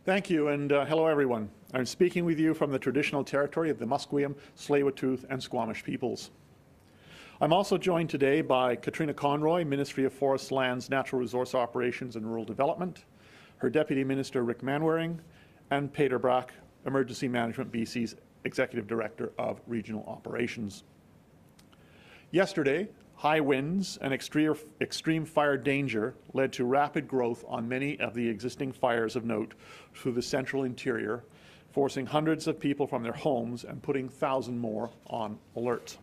Thank you, and hello everyone. I'm speaking with you from the traditional territory of the Musqueam, Tsleil-Waututh, and Squamish peoples. I'm also joined today by Katrina Conroy, Ministry of Forests, Lands, Natural Resource Operations and Rural Development, her Deputy Minister Rick Manwaring, and Peter Brack, Emergency Management BC's Executive Director of Regional Operations. Yesterday, high winds and extreme fire danger led to rapid growth on many of the existing fires of note through the central interior, forcing hundreds of people from their homes and putting thousands more on alert.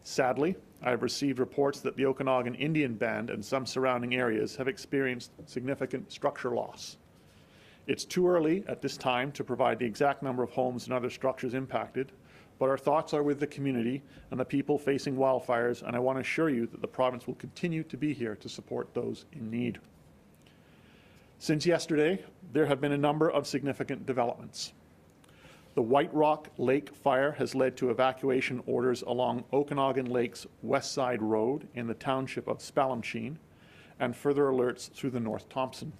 Sadly, I have received reports that the Okanagan Indian Band and some surrounding areas have experienced significant structure loss. It's too early at this time to provide the exact number of homes and other structures impacted, but our thoughts are with the community and the people facing wildfires, and I want to assure you that the province will continue to be here to support those in need. Since yesterday, there have been a number of significant developments. The White Rock Lake fire has led to evacuation orders along Okanagan Lake's West Side Road in the township of Spallamsheen, and further alerts through the North Thompson.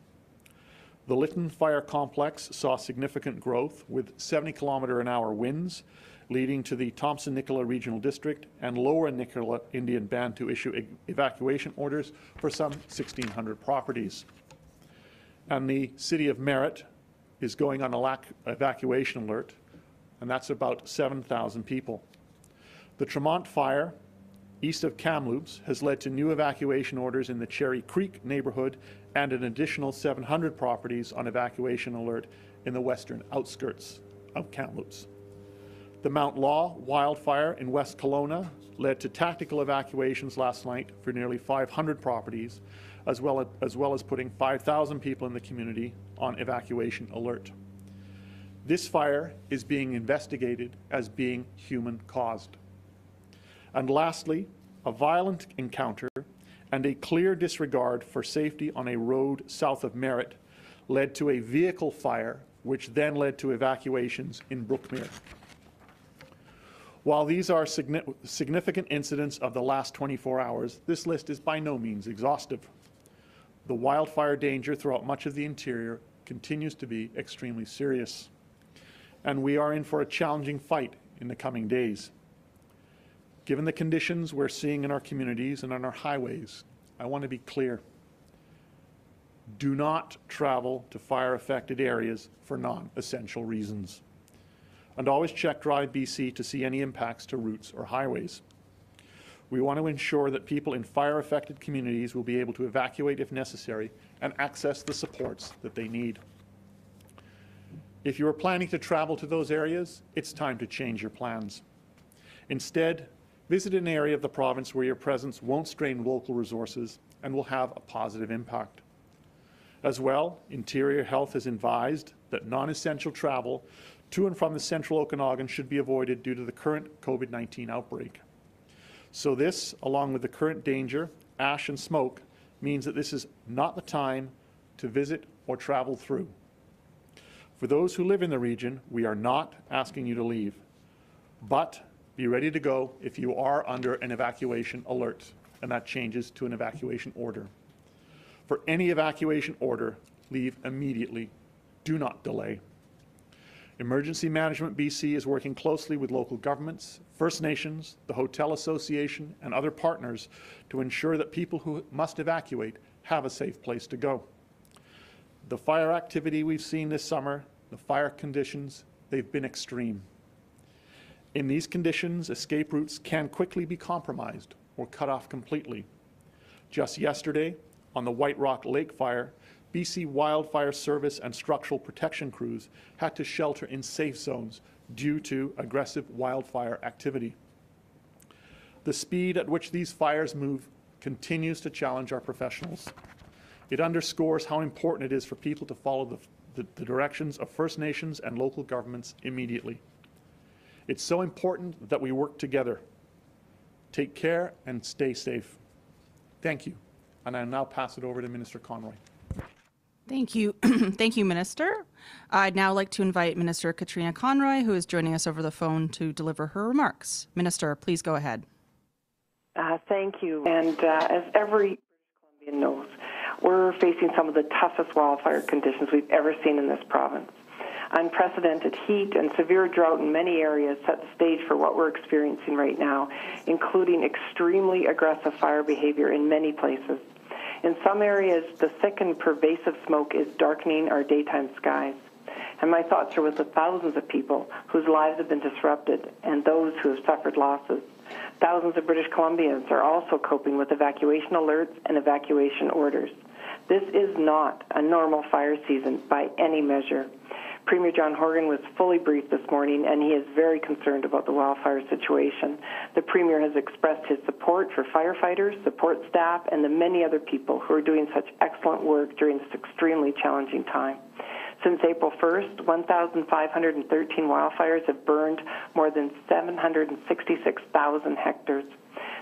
The Lytton Fire Complex saw significant growth with 70-kilometer-an-hour winds, leading to the Thompson-Nicola Regional District and Lower Nicola Indian Band to issue evacuation orders for some 1,600 properties. And the City of Merritt is going on a evacuation alert, and that's about 7,000 people. The Tremont Fire, east of Kamloops, has led to new evacuation orders in the Cherry Creek neighborhood and an additional 700 properties on evacuation alert in the western outskirts of Kamloops. The Mount Law wildfire in West Kelowna led to tactical evacuations last night for nearly 500 properties, as well as putting 5,000 people in the community on evacuation alert. This fire is being investigated as being human-caused. And lastly, a violent encounter and a clear disregard for safety on a road south of Merritt led to a vehicle fire, which then led to evacuations in Brookmere. While these are significant incidents of the last 24 hours, this list is by no means exhaustive. The wildfire danger throughout much of the interior continues to be extremely serious, and we are in for a challenging fight in the coming days. Given the conditions we're seeing in our communities and on our highways, I want to be clear. Do not travel to fire-affected areas for non-essential reasons. And always check Drive BC to see any impacts to routes or highways. We want to ensure that people in fire-affected communities will be able to evacuate if necessary and access the supports that they need. If you are planning to travel to those areas, it's time to change your plans. Instead, visit an area of the province where your presence won't strain local resources and will have a positive impact. As well, Interior Health has advised that non-essential travel to and from the central Okanagan should be avoided due to the current COVID-19 outbreak. So this, along with the current danger, ash and smoke, means that this is not the time to visit or travel through. For those who live in the region, we are not asking you to leave, but be ready to go if you are under an evacuation alert, and that changes to an evacuation order. For any evacuation order, leave immediately. Do not delay. Emergency Management BC is working closely with local governments, First Nations, the Hotel Association, and other partners to ensure that people who must evacuate have a safe place to go. The fire activity we've seen this summer, the fire conditions, they've been extreme. In these conditions, escape routes can quickly be compromised or cut off completely. Just yesterday, on the White Rock Lake fire, BC Wildfire Service and structural protection crews had to shelter in safe zones due to aggressive wildfire activity. The speed at which these fires move continues to challenge our professionals. It underscores how important it is for people to follow the directions of First Nations and local governments immediately. It's so important that we work together. Take care and stay safe. Thank you. And I now pass it over to Minister Conroy. Thank you. Thank you, Minister. I'd now like to invite Minister Katrina Conroy, who is joining us over the phone, to deliver her remarks. Minister, please go ahead. Thank you. And as every British Columbian knows, We're facing some of the toughest wildfire conditions we've ever seen in this province. Unprecedented heat and severe drought in many areas set the stage for what we're experiencing right now, including extremely aggressive fire behavior in many places. In some areas, the thick and pervasive smoke is darkening our daytime skies. And my thoughts are with the thousands of people whose lives have been disrupted and those who have suffered losses. Thousands of British Columbians are also coping with evacuation alerts and evacuation orders. This is not a normal fire season by any measure. Premier John Horgan was fully briefed this morning, and he is very concerned about the wildfire situation. The Premier has expressed his support for firefighters, support staff, and the many other people who are doing such excellent work during this extremely challenging time. Since April 1st, 1,513 wildfires have burned more than 766,000 hectares.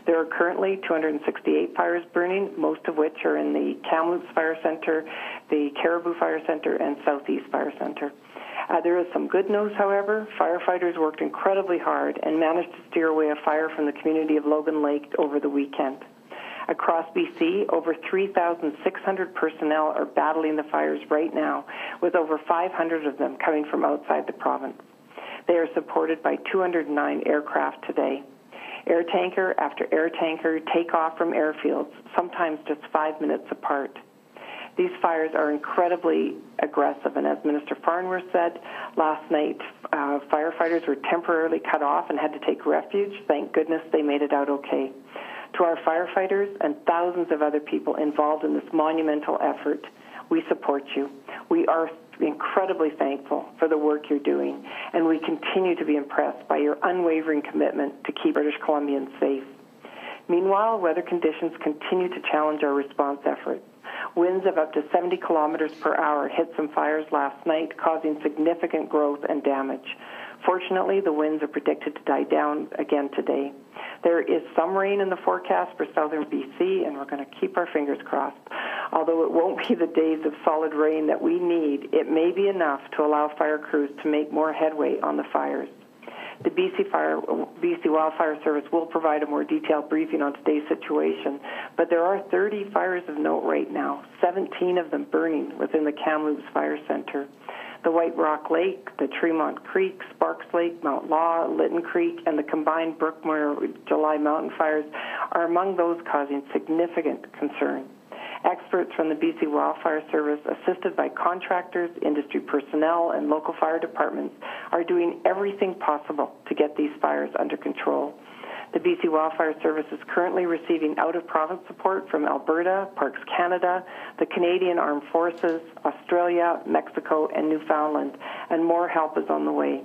There are currently 268 fires burning, most of which are in the Kamloops Fire Centre, the Caribou Fire Centre, and Southeast Fire Centre. There is some good news, however. Firefighters worked incredibly hard and managed to steer away a fire from the community of Logan Lake over the weekend. Across BC, over 3,600 personnel are battling the fires right now, with over 500 of them coming from outside the province. They are supported by 209 aircraft today. Air tanker after air tanker take off from airfields, sometimes just 5 minutes apart. These fires are incredibly aggressive, and as Minister Farnworth said last night, firefighters were temporarily cut off and had to take refuge. Thank goodness they made it out okay. To our firefighters and thousands of other people involved in this monumental effort, we support you. We are incredibly thankful for the work you're doing, and we continue to be impressed by your unwavering commitment to keep British Columbians safe. Meanwhile, weather conditions continue to challenge our response efforts. Winds of up to 70 kilometers per hour hit some fires last night, causing significant growth and damage. Fortunately, the winds are predicted to die down again today. There is some rain in the forecast for southern BC, and we're going to keep our fingers crossed. Although it won't be the days of solid rain that we need, it may be enough to allow fire crews to make more headway on the fires. The BC Wildfire Service will provide a more detailed briefing on today's situation, but there are 30 fires of note right now, 17 of them burning within the Kamloops Fire Centre. The White Rock Lake, the Tremont Creek, Sparks Lake, Mount Law, Lytton Creek, and the combined Brookmore July Mountain fires are among those causing significant concern. Experts from the BC Wildfire Service, assisted by contractors, industry personnel, and local fire departments, are doing everything possible to get these fires under control. The BC Wildfire Service is currently receiving out-of-province support from Alberta, Parks Canada, the Canadian Armed Forces, Australia, Mexico, and Newfoundland, and more help is on the way.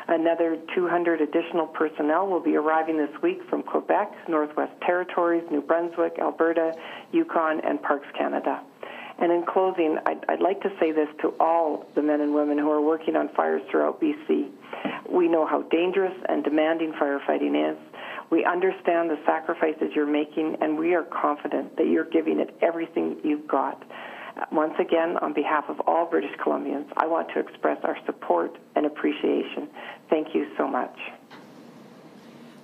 Another 200 additional personnel will be arriving this week from Quebec, Northwest Territories, New Brunswick, Alberta, Yukon, and Parks Canada. And in closing, I'd like to say this to all the men and women who are working on fires throughout BC. We know how dangerous and demanding firefighting is. We understand the sacrifices you're making, and we are confident that you're giving it everything you've got. Once again, on behalf of all British Columbians, I want to express our support and appreciation. Thank you so much.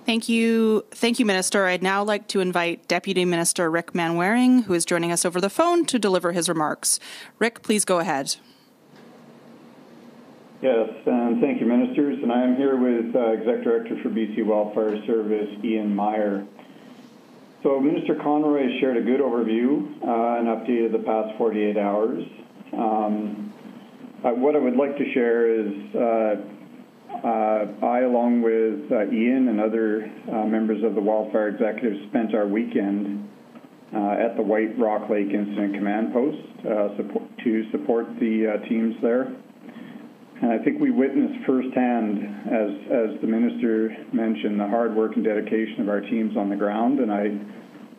Thank you, Minister. I'd now like to invite Deputy Minister Rick Manwaring, who is joining us over the phone, to deliver his remarks. Rick, please go ahead. Yes, and thank you, Ministers. And I am here with Exec Director for BC Wildfire Service, Ian Meyer. So Minister Conroy has shared a good overview, an update of the past 48 hours. What I would like to share is I, along with Ian and other members of the Wildfire Executive, spent our weekend at the White Rock Lake Incident Command Post to support the teams there. And I think we witnessed firsthand, as the Minister mentioned, the hard work and dedication of our teams on the ground. And I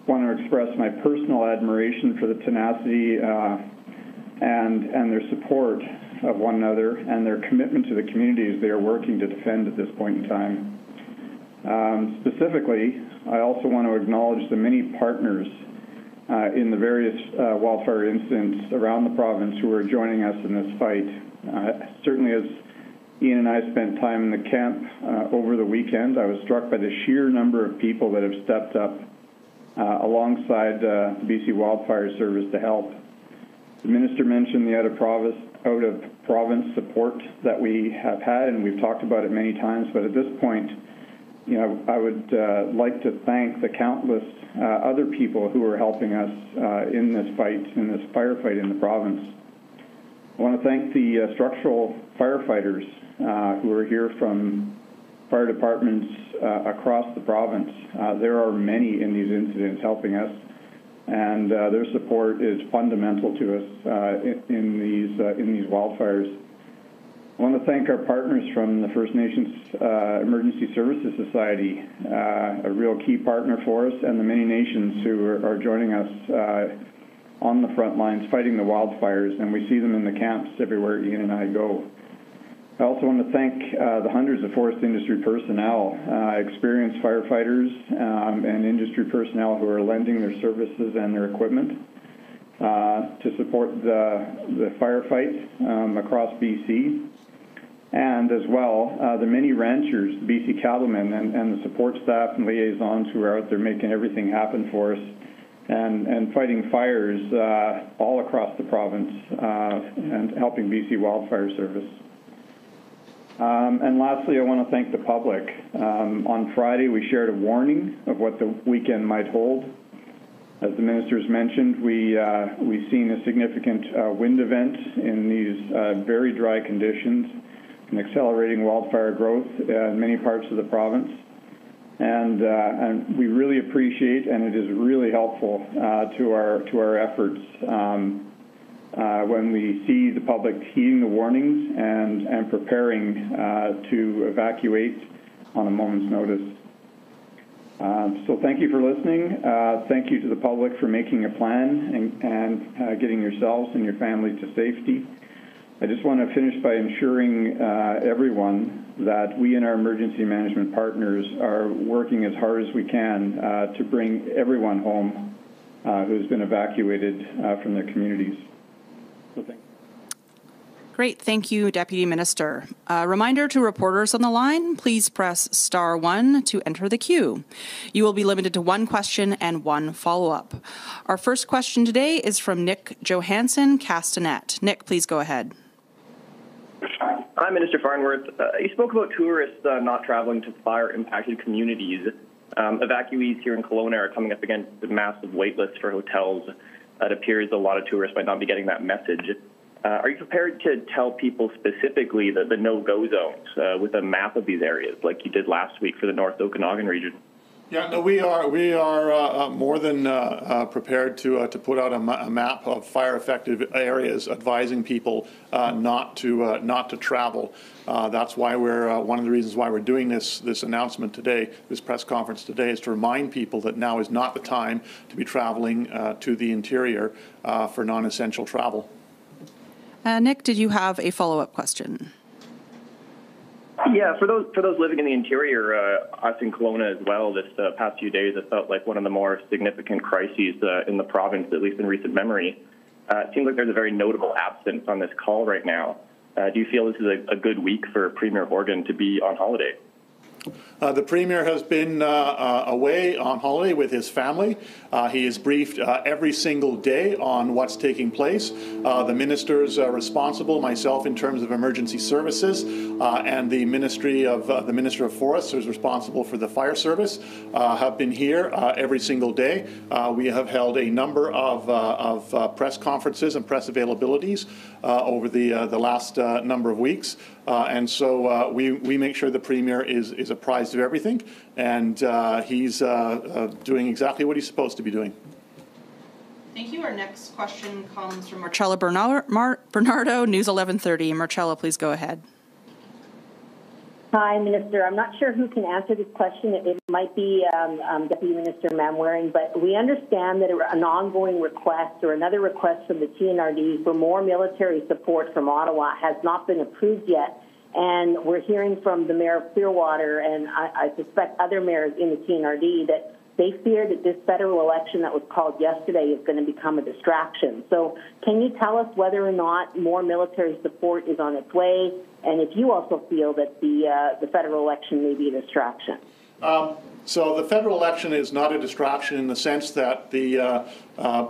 want to express my personal admiration for the tenacity and their support of one another and their commitment to the communities they are working to defend at this point in time. Specifically, I also want to acknowledge the many partners in the various wildfire incidents around the province who are joining us in this fight. Certainly, as Ian and I spent time in the camp over the weekend, I was struck by the sheer number of people that have stepped up alongside the BC Wildfire Service to help. The Minister mentioned the out-of-province support that we have had, and we've talked about it many times, but at this point, I would like to thank the countless other people who are helping us in this firefight in the province. I want to thank the structural firefighters who are here from fire departments across the province. There are many in these incidents helping us, and their support is fundamental to us in these wildfires. I want to thank our partners from the First Nations Emergency Services Society, a real key partner for us, and the many nations who are joining us on the front lines fighting the wildfires, and we see them in the camps everywhere Ian and I go. I also want to thank the hundreds of forest industry personnel, experienced firefighters and industry personnel who are lending their services and their equipment to support the firefight across BC. And as well, the many ranchers, BC cattlemen, and the support staff and liaisons who are out there making everything happen for us and fighting fires all across the province and helping BC Wildfire Service. And lastly, I want to thank the public. On Friday, we shared a warning of what the weekend might hold. As the ministers mentioned, we've seen a significant wind event in these very dry conditions and accelerating wildfire growth in many parts of the province. And we really appreciate, and it is really helpful to our efforts when we see the public heeding the warnings and preparing to evacuate on a moment's notice. So thank you for listening. Thank you to the public for making a plan and getting yourselves and your family to safety. I just want to finish by ensuring everyone that we and our emergency management partners are working as hard as we can to bring everyone home who's been evacuated from their communities. So thank you. Great. Thank you, Deputy Minister. Reminder to reporters on the line, please press *1 to enter the queue. You will be limited to one question and one follow-up. Our first question today is from Nick Johansson, Castanet. Nick, please go ahead. Hi, Minister Farnworth. You spoke about tourists not traveling to fire-impacted communities. Evacuees here in Kelowna are coming up against massive wait lists for hotels. It appears a lot of tourists might not be getting that message. Are you prepared to tell people specifically the no-go zones with a map of these areas like you did last week for the North Okanagan region? Yeah, no, we are more than prepared to put out a map of fire-affected areas, advising people not to travel. That's why we're one of the reasons why we're doing this announcement today, this press conference today, is to remind people that now is not the time to be traveling to the interior for non-essential travel. Nick, did you have a follow-up question? Yeah, for those living in the interior, us in Kelowna as well, this past few days, it felt like one of the more significant crises in the province, at least in recent memory. It seems like there's a very notable absence on this call right now. Do you feel this is a good week for Premier Horgan to be on holiday? The Premier has been away on holiday with his family. He is briefed every single day on what's taking place. The ministers responsible, myself in terms of emergency services, and the Minister of Forests, who's responsible for the fire service, have been here every single day. We have held a number of press conferences and press availabilities over the last number of weeks. And so we make sure the Premier is apprised of everything, and he's doing exactly what he's supposed to be doing. Thank you. Our next question comes from Marcella Bernardo, News 1130. Marcella, please go ahead. Hi, Minister. I'm not sure who can answer this question. It might be Deputy Minister Manwaring, but we understand that an ongoing request or another request from the TNRD for more military support from Ottawa has not been approved yet. And we're hearing from the Mayor of Clearwater, and I suspect other mayors in the TNRD, that they fear that this federal election that was called yesterday is going to become a distraction. So can you tell us whether or not more military support is on its way, and if you also feel that the federal election may be a distraction? So the federal election is not a distraction in the sense that the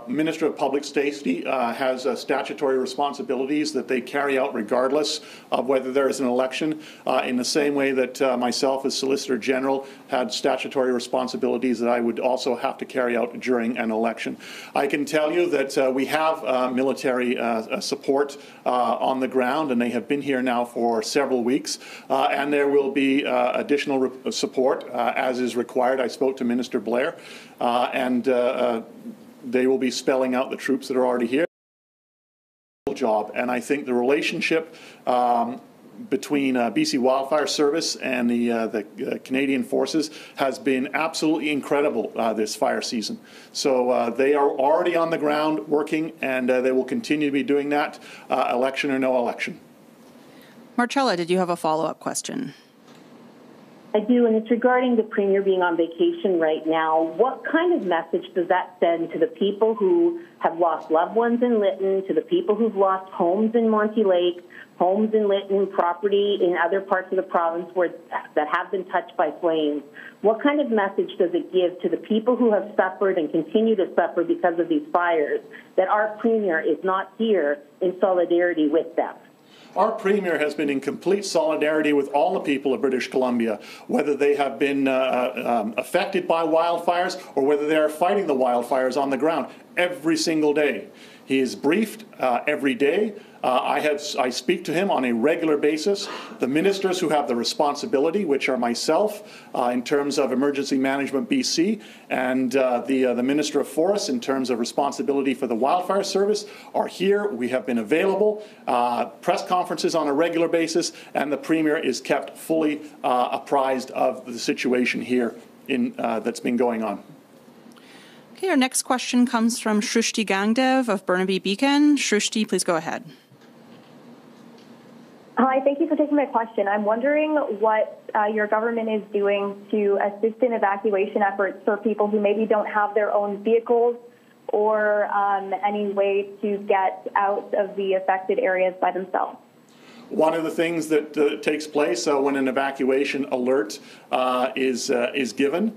Minister of Public Safety has statutory responsibilities that they carry out regardless of whether there is an election, in the same way that myself as Solicitor General had statutory responsibilities that I would also have to carry out during an election. I can tell you that we have military support on the ground, and they have been here now for several weeks, and there will be additional support as is required. I spoke to Minister Blair, and they will be spelling out the troops that are already here. Job, and I think the relationship between BC Wildfire Service and the Canadian Forces has been absolutely incredible this fire season. So they are already on the ground working, and they will continue to be doing that, election or no election. Marcella, did you have a follow-up question? I do, and it's regarding the Premier being on vacation right now. What kind of message does that send to the people who have lost loved ones in Lytton, to the people who've lost homes in Monty Lake, homes in Lytton, property in other parts of the province that have been touched by flames? What kind of message does it give to the people who have suffered and continue to suffer because of these fires that our Premier is not here in solidarity with them? Our Premier has been in complete solidarity with all the people of British Columbia, whether they have been affected by wildfires or whether they are fighting the wildfires on the ground every single day. He is briefed every day. I speak to him on a regular basis. The ministers who have the responsibility, which are myself in terms of Emergency Management BC, and the Minister of Forests in terms of responsibility for the Wildfire Service, are here. We have been available, press conferences on a regular basis, and the Premier is kept fully apprised of the situation here that's been going on. Okay, our next question comes from Shrushti Gangdev of Burnaby Beacon. Shrushti, please go ahead. Hi, thank you for taking my question. I'm wondering what your government is doing to assist in evacuation efforts for people who maybe don't have their own vehicles or any way to get out of the affected areas by themselves. One of the things that takes place when an evacuation alert is given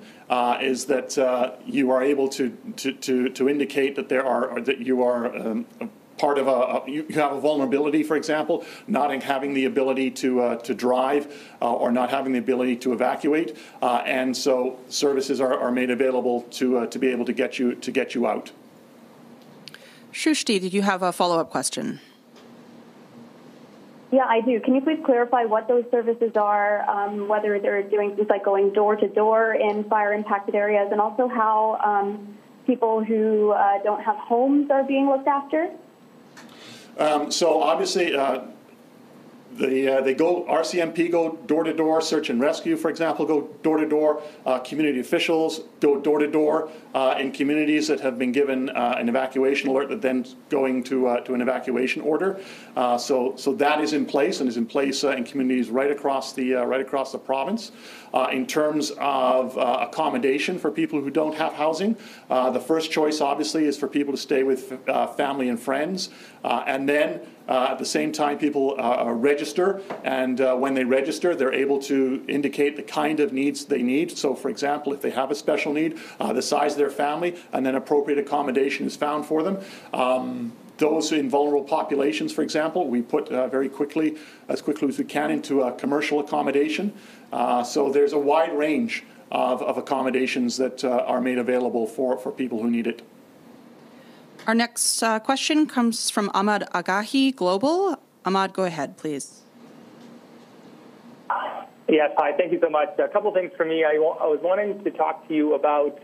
is that you are able to indicate that you are part of you have a vulnerability, for example, not having the ability to drive or not having the ability to evacuate, and so services are made available to be able to get you out. Shrushti, did you have a follow-up question? Yeah, I do. Can you please clarify what those services are, whether they're doing things like going door to door in fire-impacted areas, and also how people who don't have homes are being looked after? So obviously, Rcmp go door to door, search and rescue, for example, go door to door. Community officials go door to door in communities that have been given an evacuation alert that then going to an evacuation order. So that is in place and is in place in communities right across the province. In terms of accommodation for people who don't have housing, the first choice obviously is for people to stay with family and friends, and then at the same time people register, and when they register they're able to indicate the kind of needs they need. So for example, if they have a special need, the size of their family, and then appropriate accommodation is found for them. Those in vulnerable populations, for example, we put very quickly as we can into a commercial accommodation. So there's a wide range of accommodations that are made available for people who need it. Our next question comes from Ahmad Agahi, Global. Ahmad, go ahead, please. Yes, hi, thank you so much. A couple things for me. I was wanting to talk to you about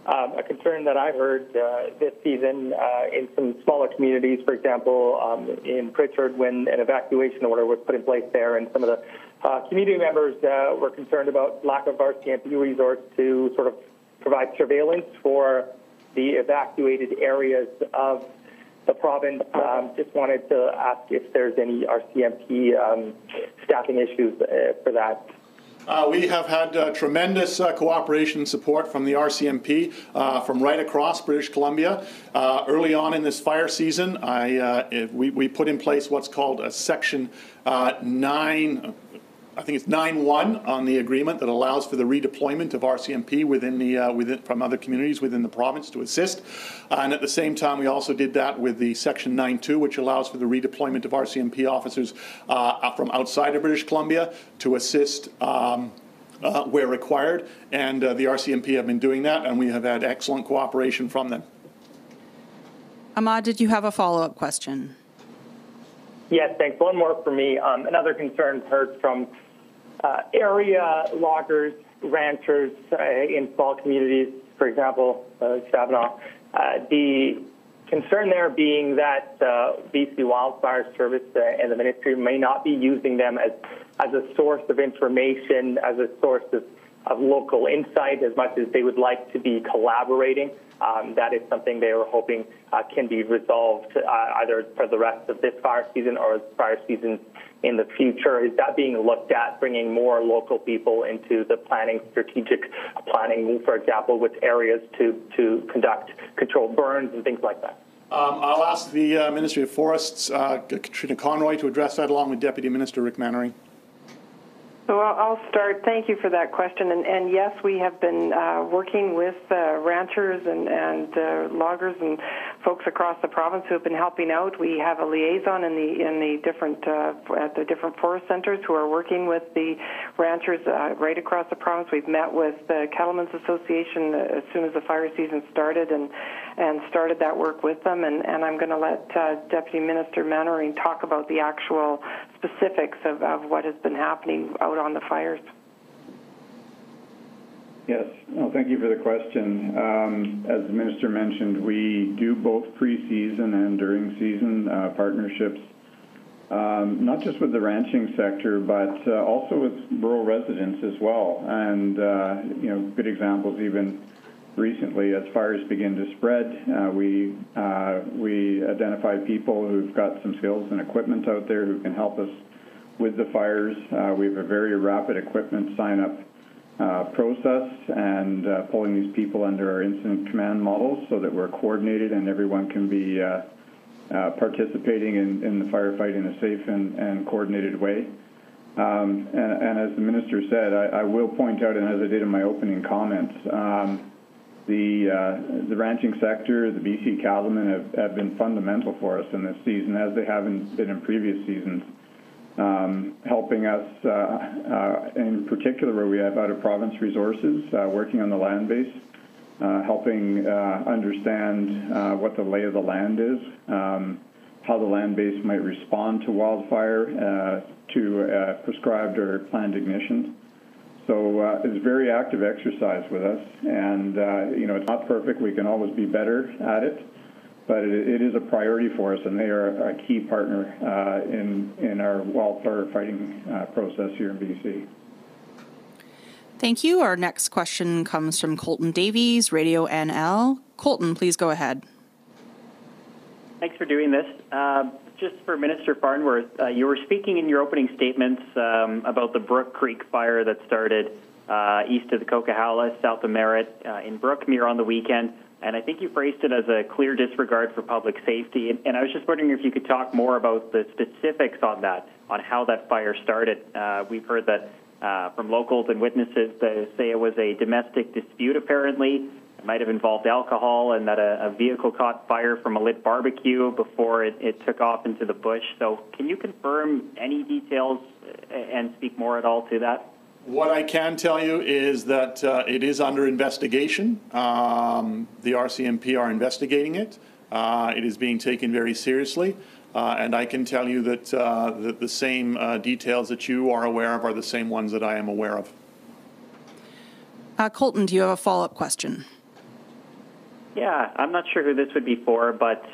a concern that I heard this season in some smaller communities, for example, in Pritchard, when an evacuation order was put in place there, and some of the community members were concerned about lack of RCMP resource to sort of provide surveillance for the evacuated areas of the province. Just wanted to ask if there's any RCMP staffing issues for that. We have had tremendous cooperation and support from the RCMP from right across British Columbia. Early on in this fire season, we put in place what's called a Section 9 I think it's 9.1 on the agreement that allows for the redeployment of RCMP from other communities within the province to assist. And at the same time, we also did that with the Section 9.2, which allows for the redeployment of RCMP officers from outside of British Columbia to assist where required. And the RCMP have been doing that, and we have had excellent cooperation from them. Ahmad, did you have a follow-up question? Yes, thanks. One more for me. Another concern heard from area loggers, ranchers in small communities, for example, Shabana. The concern there being that BC Wildfire Service and the ministry may not be using them as a source of information, as a source of local insight, as much as they would like to be collaborating. That is something they were hoping can be resolved either for the rest of this fire season or fire seasons in the future. Is that being looked at, bringing more local people into the planning, strategic planning, for example, with areas to conduct controlled burns and things like that? I'll ask the Ministry of Forests, Katrina Conroy, to address that along with Deputy Minister Rick Manwaring. So I'll start. Thank you for that question. And yes, we have been working with ranchers and loggers and folks across the province who have been helping out. We have a liaison in the different at the different forest centers who are working with the ranchers right across the province. We've met with the Cattlemen's Association as soon as the fire season started and started that work with them. And I'm going to let Deputy Minister Manwaring talk about the actual specifics of what has been happening out on the fires. Yes, well, thank you for the question. As the Minister mentioned, we do both pre-season and during season partnerships, not just with the ranching sector, but also with rural residents as well. And, good examples even recently as fires begin to spread. We identify people who've got some skills and equipment out there who can help us with the fires. We have a very rapid equipment sign-up process and pulling these people under our incident command models so that we're coordinated and everyone can be participating in the firefight in a safe and coordinated way. And as the Minister said, I will point out, and as I did in my opening comments, the ranching sector, the BC cattlemen have been fundamental for us in this season, as they haven't been in previous seasons, helping us, in particular where we have out-of-province resources, working on the land base, helping understand what the lay of the land is, how the land base might respond to wildfire, to prescribed or planned ignitions. So it's very active exercise with us, and it's not perfect. We can always be better at it, but it is a priority for us, and they are a key partner in our wildfire fighting process here in BC. Thank you. Our next question comes from Colton Davies, Radio NL. Colton, please go ahead. Thanks for doing this. Just for Minister Farnworth, you were speaking in your opening statements about the Brook Creek fire that started east of the Coquihalla, south of Merritt, in Brookmere on the weekend, and I think you phrased it as a clear disregard for public safety. And I was just wondering if you could talk more about the specifics on that, on how that fire started. We've heard that from locals and witnesses. They say it was a domestic dispute, apparently. It might have involved alcohol, and that a vehicle caught fire from a lit barbecue before it took off into the bush. So can you confirm any details and speak more at all to that? What I can tell you is that it is under investigation. The RCMP are investigating it. It is being taken very seriously. And I can tell you that the same details that you are aware of are the same ones that I am aware of. Colton, do you have a follow-up question? Yeah, I'm not sure who this would be for, but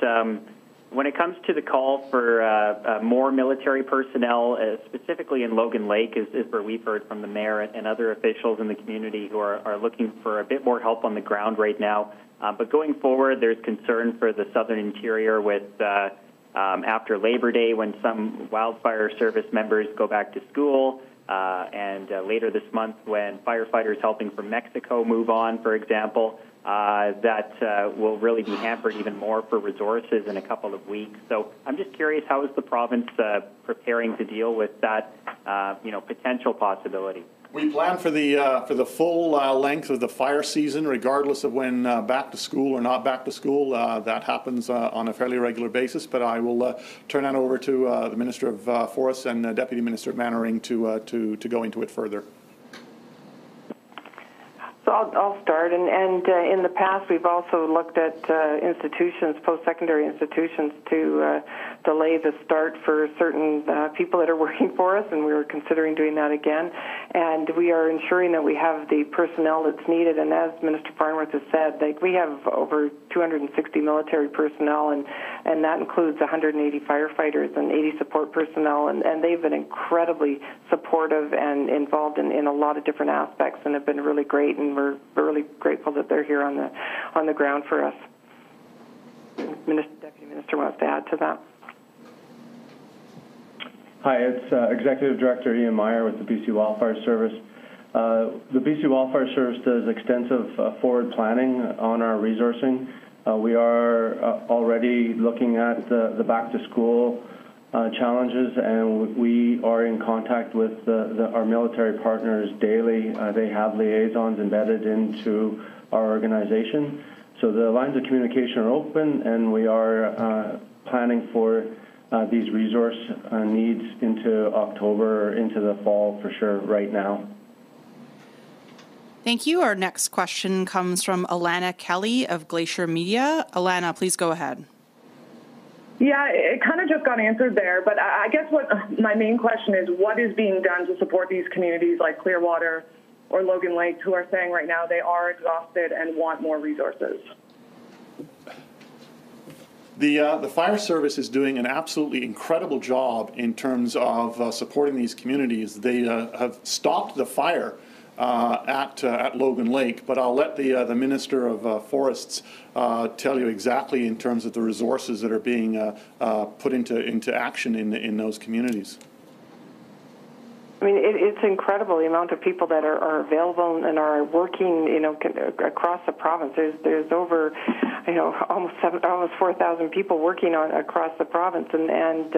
when it comes to the call for more military personnel, specifically in Logan Lake, is where we've heard from the mayor and other officials in the community who are looking for a bit more help on the ground right now. But going forward, there's concern for the southern interior with after Labor Day when some wildfire service members go back to school, and later this month when firefighters helping from Mexico move on, for example. that will really be hampered even more for resources in a couple of weeks. So I'm just curious, how is the province preparing to deal with that, potential possibility? We plan for the full length of the fire season, regardless of when back to school or not back to school. That happens on a fairly regular basis. But I will turn that over to the Minister of Forests and Deputy Minister Manwaring to go into it further. So I'll start, and in the past we've also looked at institutions, post-secondary institutions, to delay the start for certain people that are working for us, and we were considering doing that again. And we are ensuring that we have the personnel that's needed. And as Minister Farnworth has said, we have over 260 military personnel, and that includes 180 firefighters and 80 support personnel, and they've been incredibly supportive and involved in a lot of different aspects, and have been really great. And we're really grateful that they're here on the ground for us. Deputy Minister wants to add to that. Hi, it's Executive Director Ian Meyer with the BC Wildfire Service. The BC Wildfire Service does extensive forward planning on our resourcing. We are already looking at the back-to-school challenges, and we are in contact with our military partners daily. They have liaisons embedded into our organization. So the lines of communication are open, and we are planning for these resource needs into October or into the fall for sure right now. Thank you. Our next question comes from Alana Kelly of Glacier Media. Alana, please go ahead. Yeah, it kind of just got answered there, but I guess what my main question is, what is being done to support these communities like Clearwater or Logan Lake, who are saying right now they are exhausted and want more resources? The fire service is doing an absolutely incredible job in terms of supporting these communities. They have stopped the fire at Logan Lake, but I'll let the Minister of Forests tell you exactly in terms of the resources that are being put into action in those communities. I mean, it's incredible the amount of people that are available and are working, across the province. There's over, almost 4,000 people working across the province, and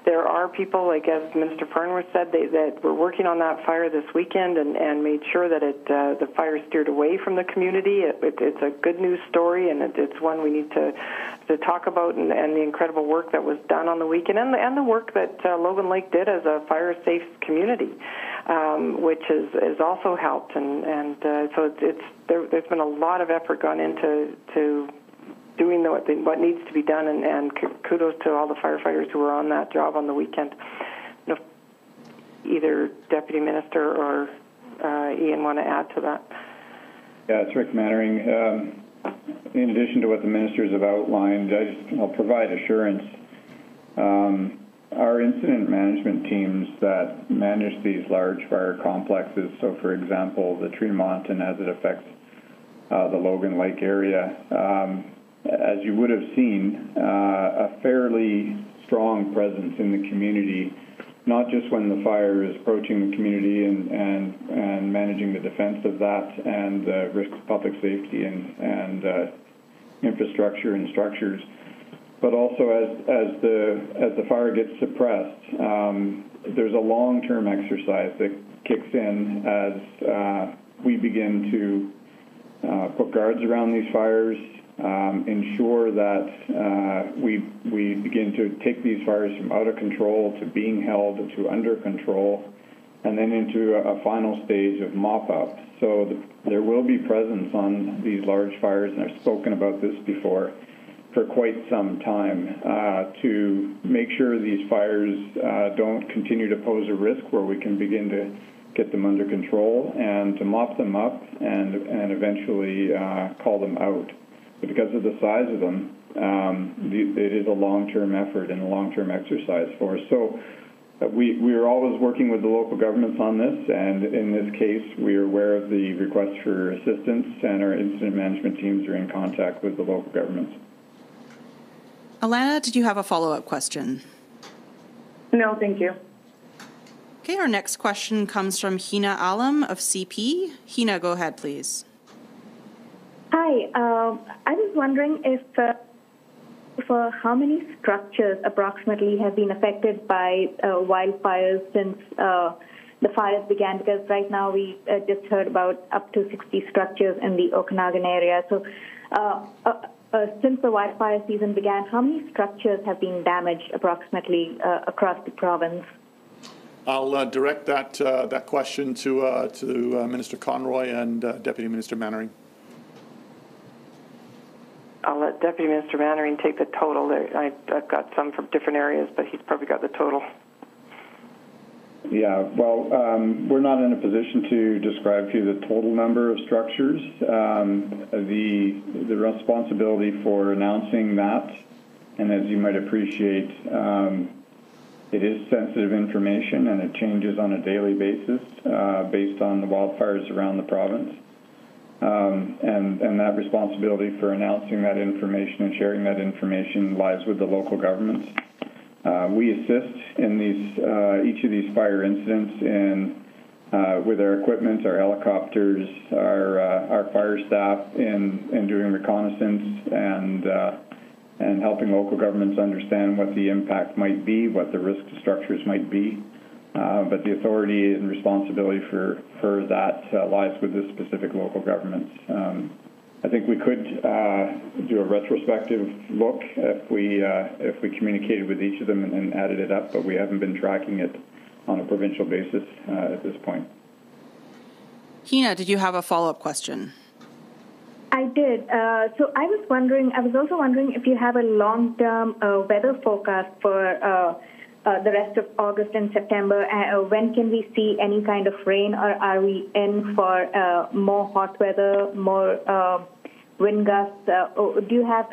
there are people, like as Minister Farnworth said, that were working on that fire this weekend and made sure that the fire steered away from the community. It's a good news story, and it's one we need to talk about, and the incredible work that was done on the weekend, and the work that Logan Lake did as a fire-safe community, which has also helped, and so there's been a lot of effort gone into doing what needs to be done, and kudos to all the firefighters who were on that job on the weekend. Either Deputy Minister or Ian want to add to that? Yeah, it's Rick Manwaring. In addition to what the ministers have outlined, I'll provide assurance. Our incident management teams that manage these large fire complexes, so for example, the Tremont and as it affects the Logan Lake area, as you would have seen, a fairly strong presence in the community, not just when the fire is approaching the community and managing the defense of that and risk to public safety and infrastructure and structures, but also as the fire gets suppressed, there's a long-term exercise that kicks in as we begin to put guards around these fires, ensure that we begin to take these fires from out of control to being held to under control, and then into a final stage of mop-up. So there will be presence on these large fires, and I've spoken about this before, for quite some time to make sure these fires don't continue to pose a risk, where we can begin to get them under control and to mop them up and eventually call them out. But because of the size of them, it is a long-term effort and a long-term exercise for us. So we are always working with the local governments on this, and in this case, we are aware of the request for assistance, and our incident management teams are in contact with the local governments. Alana, did you have a follow-up question? No, thank you. Okay, our next question comes from Hina Alam of CP. Hina, go ahead, please. Hi, Hi. I was wondering if for how many structures approximately have been affected by wildfires since the fires began, because right now we just heard about up to 60 structures in the Okanagan area. So since the wildfire season began, how many structures have been damaged approximately across the province? I'll direct that question to Minister Conroy and Deputy Minister Manwaring. I'll let Deputy Minister Manwaring take the total. I've got some from different areas, but he's probably got the total. Yeah, well, we're not in a position to describe to you the total number of structures. The responsibility for announcing that, and as you might appreciate, it is sensitive information and it changes on a daily basis based on the wildfires around the province. And that responsibility for announcing that information and sharing that information lies with the local governments. We assist in each of these fire incidents with our equipment, our helicopters, our fire staff in doing reconnaissance and helping local governments understand what the impact might be, what the risk to structures might be. But the authority and responsibility for that lies with the specific local governments. I think we could do a retrospective look if we communicated with each of them and added it up, but we haven't been tracking it on a provincial basis at this point. Hina, did you have a follow-up question? I did. So I was also wondering if you have a long-term weather forecast for the rest of August and September. When can we see any kind of rain, or are we in for more hot weather, more wind gusts? Do you have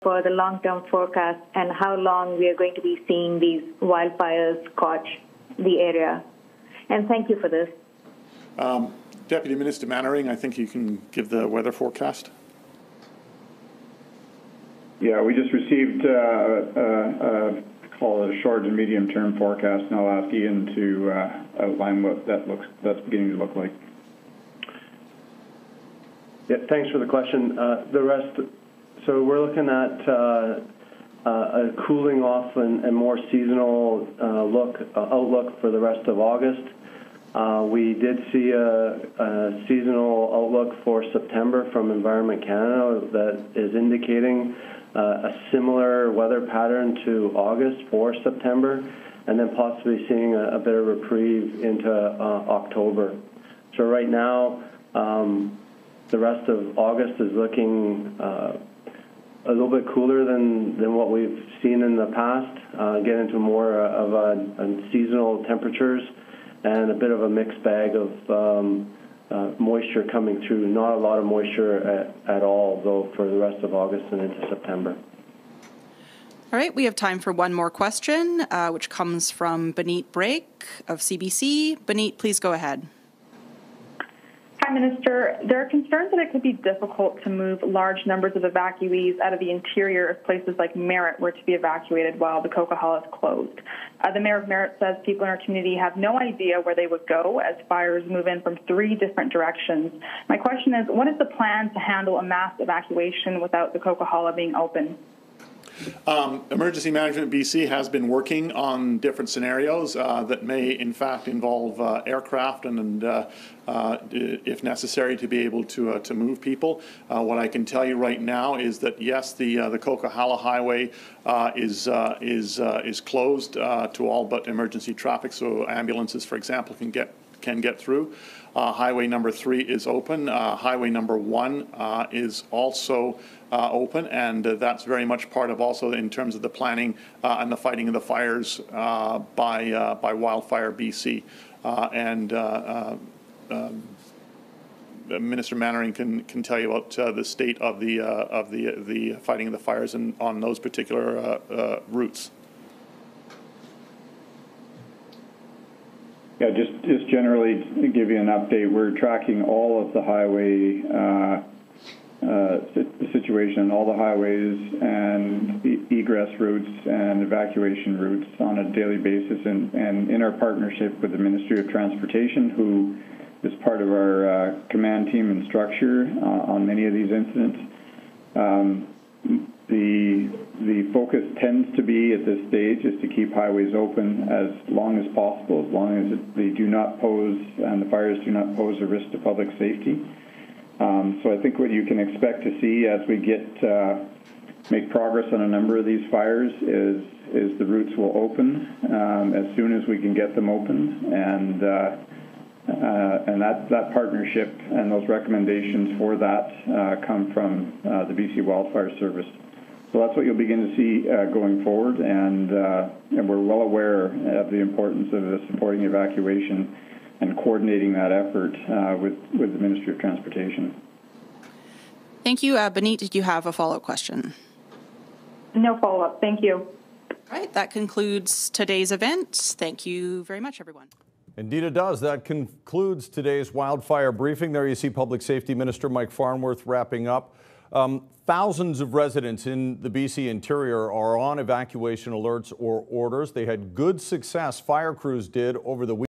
for the long-term forecast and how long we are going to be seeing these wildfires scorch the area? And thank you for this. Deputy Minister Manwaring, I think you can give the weather forecast. Yeah, we just received call it a short and medium term forecast, and I'll ask Ian to outline what that's beginning to look like. Yeah, thanks for the question. So we're looking at a cooling off and more seasonal outlook for the rest of August. We did see a seasonal outlook for September from Environment Canada that is indicating a similar weather pattern to August for September, and then possibly seeing a bit of reprieve into October. So right now, the rest of August is looking a little bit cooler than what we've seen in the past, get into more of a seasonal temperatures, and a bit of a mixed bag of moisture coming through. Not a lot of moisture at all, though, for the rest of August and into September. All right, we have time for one more question, which comes from Benit Brake of CBC. Benit, please go ahead. Hi, Minister. There are concerns that it could be difficult to move large numbers of evacuees out of the interior if places like Merritt were to be evacuated while the Coquihalla is closed. The Mayor of Merritt says people in our community have no idea where they would go as fires move in from 3 different directions. My question is, what is the plan to handle a mass evacuation without the Coquihalla being open? Emergency Management BC has been working on different scenarios that may, in fact, involve aircraft and if necessary, to be able to move people. What I can tell you right now is that yes, the Coquihalla Highway is closed to all but emergency traffic, so ambulances, for example, can get through. Highway number 3 is open. Highway number 1 is also open, and that's very much part of also in terms of the planning and the fighting of the fires by Wildfire BC. Minister Manwaring can tell you about the state of the fighting of the fires on those particular routes. Yeah, just generally to give you an update, we're tracking all of the highway situation on all the highways and egress routes and evacuation routes on a daily basis, and in our partnership with the Ministry of Transportation, who is part of our command team and structure on many of these incidents. The focus tends to be at this stage is to keep highways open as long as possible, as long as they do not pose and the fires do not pose a risk to public safety. So I think what you can expect to see as we make progress on a number of these fires is the routes will open as soon as we can get them open, and that partnership and those recommendations for that come from the BC Wildfire Service. So that's what you'll begin to see going forward, and we're well aware of the importance of supporting evacuation and coordinating that effort with the Ministry of Transportation. Thank you. Benit, did you have a follow-up question? No follow-up. Thank you. All right. That concludes today's event. Thank you very much, everyone. Indeed it does. That concludes today's wildfire briefing. There you see Public Safety Minister Mike Farnworth wrapping up. Thousands of residents in the BC interior are on evacuation alerts or orders. They had good success, fire crews did, over the weekend.